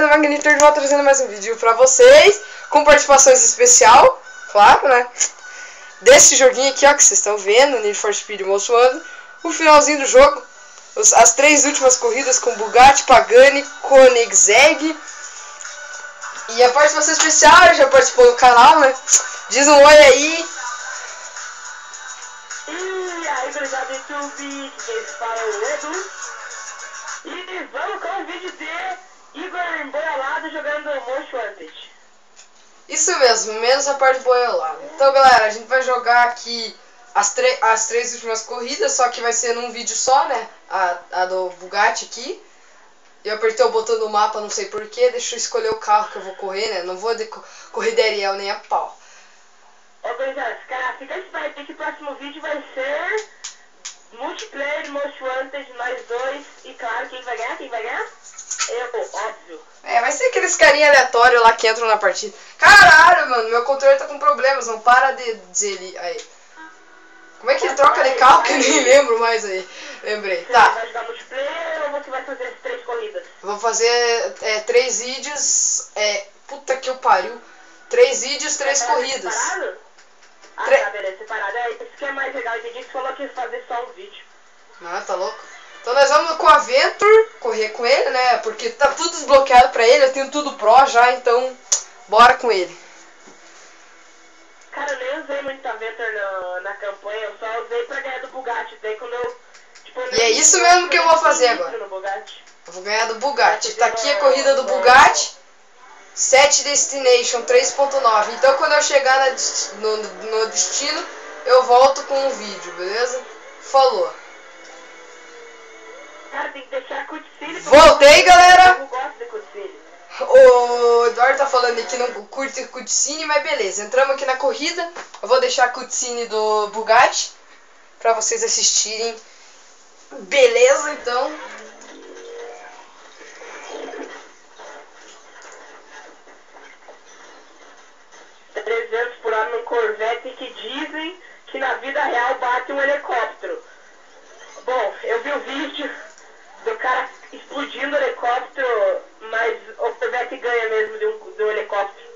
beleza? Magnitor de volta trazendo mais um vídeo pra vocês, com participações especial, claro, né? Desse joguinho aqui, ó, que vocês estão vendo, Need for Speed Most Wanted. O finalzinho do jogo, as 3 últimas corridas com Bugatti, Pagani, Koenigsegg. E a participação especial, já participou do canal, né? Diz um oi aí. E aí, gurizada do YouTube, quem fala é o Edu. E vamos com o vídeo de Igor emboiolado jogando Most Wanted. Isso mesmo, menos a parte boiolada. Então, galera, a gente vai jogar aqui as 3 últimas corridas, só que vai ser num vídeo só, né? A do Bugatti aqui. Eu apertei o botão do mapa, não sei porquê, deixa eu escolher o carro que eu vou correr, né? Não vou correr de Ariel nem a pau. Ó, gurizada, cara, fica esperto aí que o próximo vídeo vai ser multiplayer, Most Wanted, nós dois. E claro, quem vai ganhar? Quem vai ganhar? Eu, óbvio. É, vai ser aqueles carinha aleatórios lá que entram na partida. Caralho, mano, meu controle tá com problemas, não para de dizer ele aí. Como é que ele troca de carro que eu nem lembro mais aí? Lembrei, Você tá. vai jogar multiplayer ou você vai fazer as 3 corridas? Vou fazer 3 vídeos, puta que eu pariu. 3 vídeos, 3 corridas. Separado? Ah, tá, beleza, separado. É, isso que é mais legal, entendi que você falou que ia fazer só um vídeo. Ah, tá louco? Então nós vamos com a Venture, correr com ele, né? Porque tá tudo desbloqueado pra ele, eu tenho tudo pro já, então bora com ele. Cara, eu nem usei muito a Venture na campanha, eu só usei pra ganhar do Bugatti. Daí quando eu, tipo, E é isso mesmo que eu vou fazer agora. No Bugatti. Eu vou ganhar do Bugatti. Tá aqui a corrida do Bugatti. 7 Destination 3.9. Então quando eu chegar no destino, eu volto com um vídeo, beleza? Falou. Cara, tem que deixar a cutscene. Voltei, galera. Eu gosto de cutscene. O Eduardo tá falando que não curte cutscene, mas beleza. Entramos aqui na corrida. Eu vou deixar a cutscene do Bugatti pra vocês assistirem. Beleza, então. É 300 por hora num Corvette que dizem que na vida real bate um helicóptero. Bom, eu vi o vídeo do cara explodindo o helicóptero, mas o Corvette ganha mesmo de um helicóptero.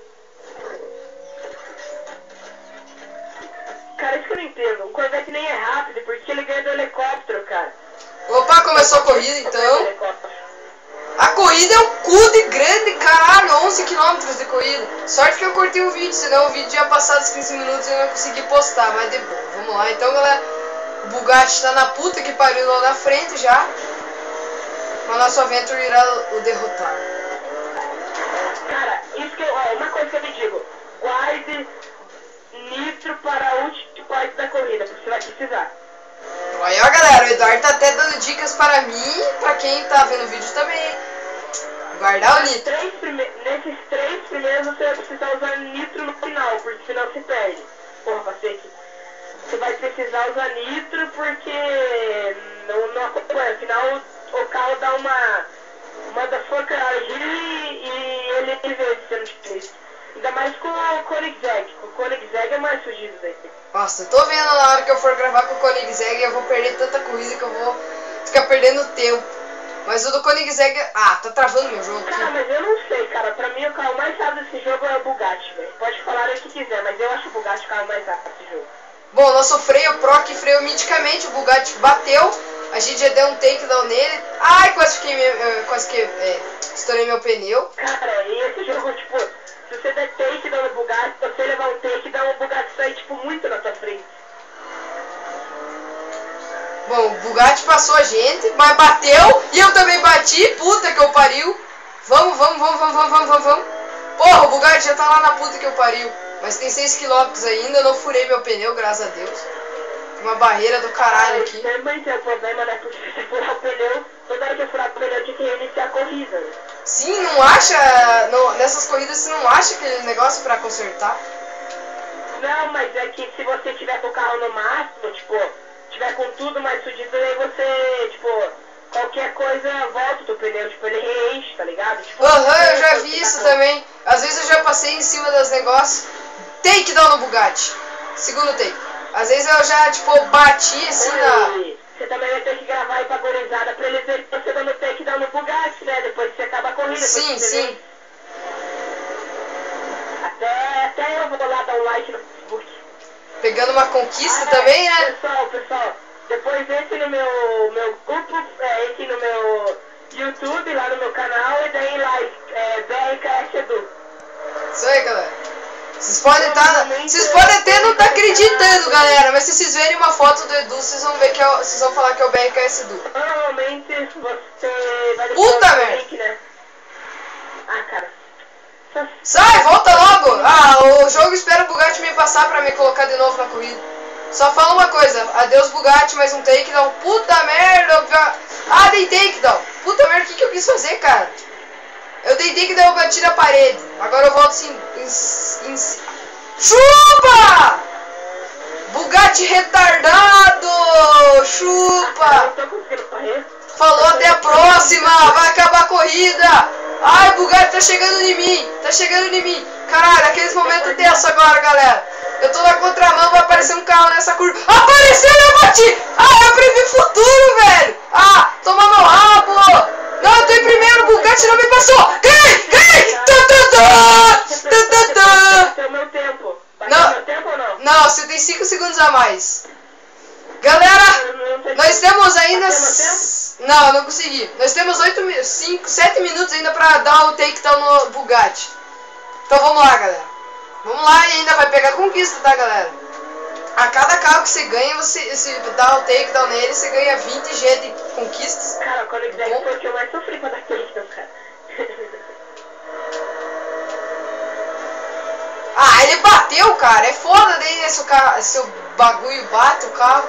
Cara, isso que eu não entendo. Um Corvette nem é rápido, porque ele ganha do helicóptero, cara. Opa, começou a corrida então. A corrida é um cu de grande, caralho, 11 km de corrida. Sorte que eu cortei o vídeo, senão o vídeo ia passar dos 15 minutos e eu não consegui postar, mas de boa. Vamos lá, então, galera. O Bugatti tá na puta que pariu lá na frente já. Mas nosso Venture irá o derrotar. Cara, isso que uma coisa que eu te digo. Guarde nitro para a última parte da corrida, porque você vai precisar. Aí, ó, galera, o Eduardo tá até dando dicas para mim e pra quem tá vendo o vídeo também. Guardar o nitro. Nesses 3 primeiros você vai precisar usar nitro no final, porque senão se perde. Porra, passei aqui. Você vai precisar usar nitro porque não acompanha. Afinal, o carro dá uma da sua caragem e ele vê se você não tiver nitro. Ainda mais com o Koenigsegg. O Koenigsegg é mais fugido daí. Nossa, eu tô vendo na hora que eu for gravar com o Koenigsegg eu vou perder tanta corrida que eu vou ficar perdendo tempo. Mas o do Koenigsegg... Ah, tá travando meu jogo aqui. Cara, mas eu não sei, cara. Pra mim o carro mais rápido desse jogo é o Bugatti, velho. Pode falar o que quiser, mas eu acho o Bugatti o carro mais rápido desse jogo. Bom, nosso freio Pro que freou miticamente, o Bugatti bateu. A gente já deu um takedown nele. Ai, quase que estourei meu pneu. Cara, e esse jogo, tipo, se você der takedown no Bugatti, se você levar um takedown, o Bugatti sai, tipo, muito na sua frente. Bom, o Bugatti passou a gente, mas bateu e eu também bati, puta que eu pariu. Vamos. Porra, o Bugatti já tá lá na puta que eu pariu. Mas tem 6 km ainda, eu não furei meu pneu, graças a Deus. Tem uma barreira do caralho aqui. Também tem o problema, né? Porque se você furar o pneu, toda hora que eu furar o pneu, eu tinha que reiniciar a corrida. Né? Sim, não acha, nessas corridas você não acha aquele negócio pra consertar? Não, mas é que se você tiver com o carro no máximo, tipo, tiver com tudo mais fudido, aí você, tipo, qualquer coisa volta do pneu, tipo, ele reenche, tá ligado? Tipo, eu já vi isso também. Às vezes eu já passei em cima dos negócios. Takedown no Bugatti. Segundo take. Às vezes eu já, tipo, bati assim Você também vai ter que gravar aí pra gorizada pra eles verem você dando takedown no Bugatti, né? Depois que você acaba a corrida. depois Sim, que você sim. vê. Até eu vou lá dar um like no Facebook. Pegando uma conquista também, né? Pessoal, depois entre no meu grupo, entre no meu YouTube, lá no meu canal, e deem like, BRKS Edu. Isso aí, galera. Vocês podem até não estar acreditando, galera, mas se vocês verem uma foto do Edu, vocês vão ver que vocês vão falar que é o BRKS Edu. Normalmente você vai Puta o merda! link, né? Ah, cara. Sai, volta logo! Ah, o jogo espera o Bugatti me passar pra me colocar de novo na corrida. Só fala uma coisa, adeus Bugatti, mais um takedown. Puta merda! Ah, dei takedown! Puta merda, o que eu quis fazer, cara? Eu dei takedown, eu bati na parede. Agora eu volto assim. Chupa! Bugatti retardado! Chupa! Falou, até a próxima! Vai acabar a corrida! Ai, o Bugatti tá chegando em mim! Tá chegando em mim! Caralho, aqueles momentos tensos agora, galera! Eu tô na contramão, vai aparecer um carro nessa curva. Apareceu, eu bati! Ah, eu previ futuro, velho! Ah, toma meu rabo! Não, eu tô em primeiro, o Bugatti não me passou! Quem? Bateu meu tempo. Não. Bateu meu tempo ou não? Não, você tem 5 segundos a mais. Galera, nós temos ainda... Não, não consegui. Nós temos 7 minutos ainda pra dar o takedown no Bugatti. Então vamos lá, galera. Vamos lá e ainda vai pegar conquista, tá, galera? A cada carro que você ganha, se dá o takedown nele, você ganha 20 G de conquistas. Cara, quando eu quiser foi o que eu mais sofri pra dar takedown, cara. Ah, ele bateu, cara. É foda daí, né? Se o bagulho bate o carro.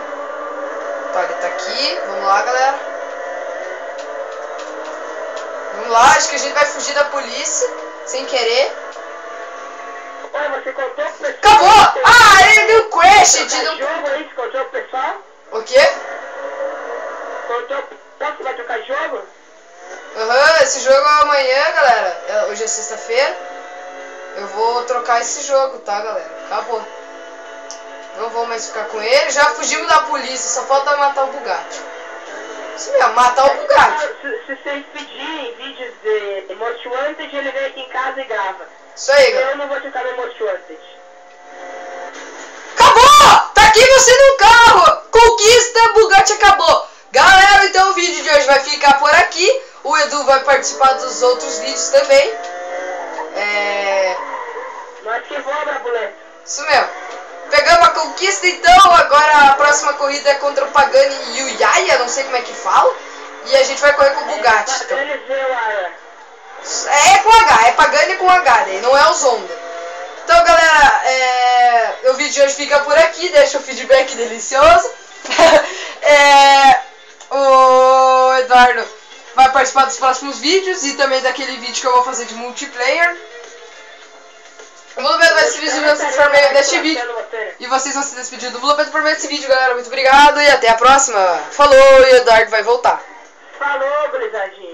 Tá, ele tá aqui. Vamos lá, galera. Vamos lá, acho que a gente vai fugir da polícia. Sem querer. Olha, você contou pro pessoal? Acabou! Ah, ele deu crash! Jogo aí, você contou pro pessoal? O quê? Posso vai trocar jogo? Aham, esse jogo é amanhã, galera. Hoje é sexta-feira. Eu vou trocar esse jogo, tá, galera? Acabou. Não vou mais ficar com ele. Já fugimos da polícia, só falta matar o Bugatti. Isso mesmo, matar o Bugatti. Se vocês pedirem vídeos de Most Wanted, ele vem aqui em casa e grava. Isso aí, galera. Eu não vou ficar no Most Wanted. Acabou! Tá aqui você no carro! Conquista, Bugatti acabou! Galera, então o vídeo de hoje vai ficar por aqui. O Edu vai participar dos outros vídeos também. Nós que vamos, boleto. Isso mesmo. Pegamos a conquista então. Agora a próxima corrida é contra o Pagani e o Yaya, não sei como é que fala. E a gente vai correr com o Bugatti. Então. É com H, é Pagani com H, daí não é o Zonda. Então, galera, o vídeo de hoje fica por aqui. Deixa o feedback delicioso. O Eduardo vai participar dos próximos vídeos e também daquele vídeo que eu vou fazer de multiplayer. O Bluebeto vai se despedir por meio deste vídeo. E vocês vão se despedir do Bluebeto por meio desse vídeo, galera. Muito obrigado e até a próxima. Falou, e o Eduardo vai voltar. Falou, gurizadinha.